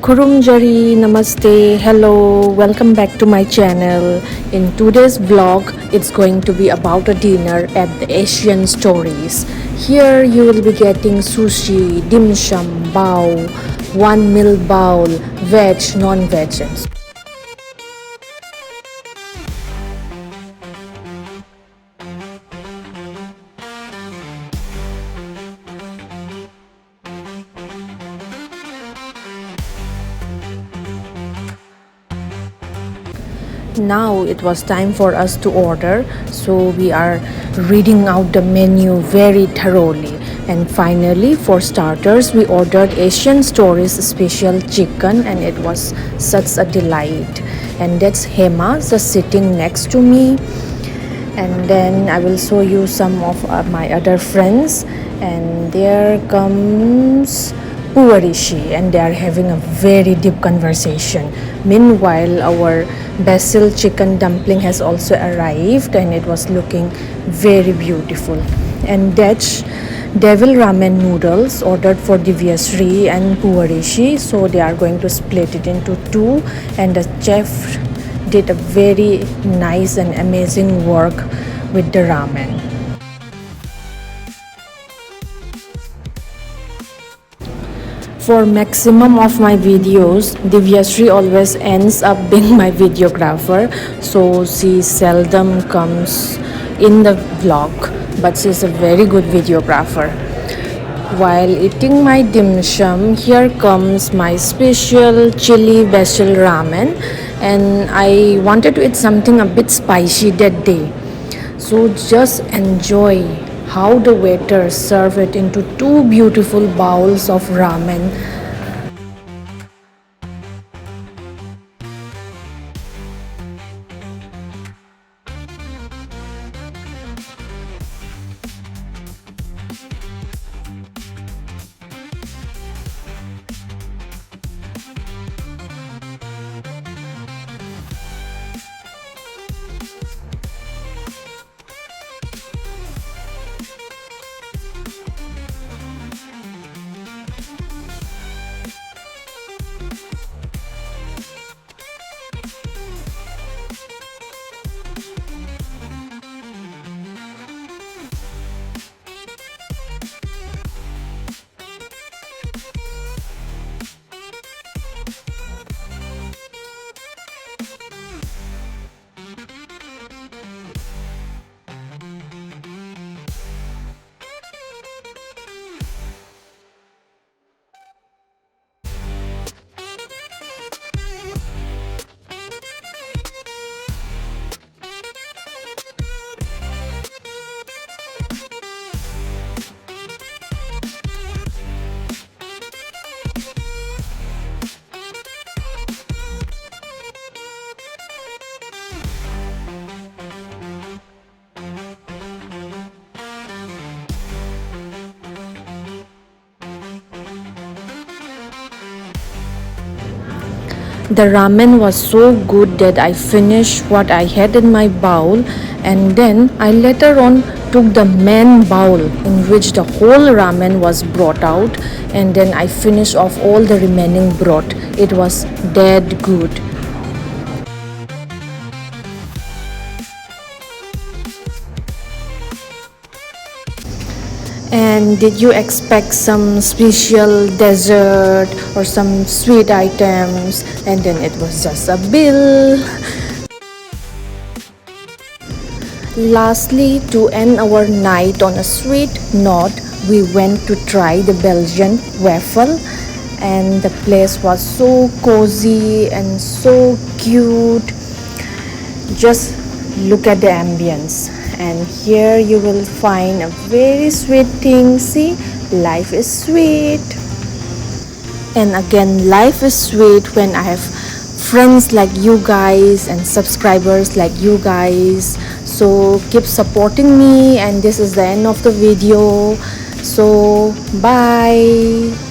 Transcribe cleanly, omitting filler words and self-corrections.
Kurumjari, Namaste, hello, welcome back to my channel. In today's vlog, it's going to be about a dinner at the Asian Stories. Here you will be getting sushi, dim sum, bao, one meal bowl, veg, non-veg. Now it was time for us to order, so we are reading out the menu very thoroughly. And finally, for starters, we ordered Asian Stories special chicken, and it was such a delight. And that's Hema just sitting next to me. And then I will show you some of my other friends. And there comes Puarishi, and they are having a very deep conversation. Meanwhile, our basil chicken dumpling has also arrived, and it was looking very beautiful. And that's devil ramen noodles ordered for Divyasri and Puarishi, so they are going to split it into two, and the chef did a very nice and amazing work with the ramen. For maximum of my videos, Divyasri always ends up being my videographer, so she seldom comes in the vlog, but she's a very good videographer. While eating my dim sum, here comes my special chili basil ramen, and I wanted to eat something a bit spicy that day. So just enjoy how the waiter served it into two beautiful bowls of ramen. The ramen was so good that I finished what I had in my bowl, and then I later on took the main bowl in which the whole ramen was brought out, and then I finished off all the remaining broth. It was dead good. And did you expect some special dessert or some sweet items? And then it was just a bill. Lastly, to end our night on a sweet note, we went to try the Belgian waffle, and the place was so cozy and so cute. Just look at the ambience. And here you will find a very sweet thing. See, life is sweet. And again, life is sweet when I have friends like you guys and subscribers like you guys. So keep supporting me, and this is the end of the video. So bye.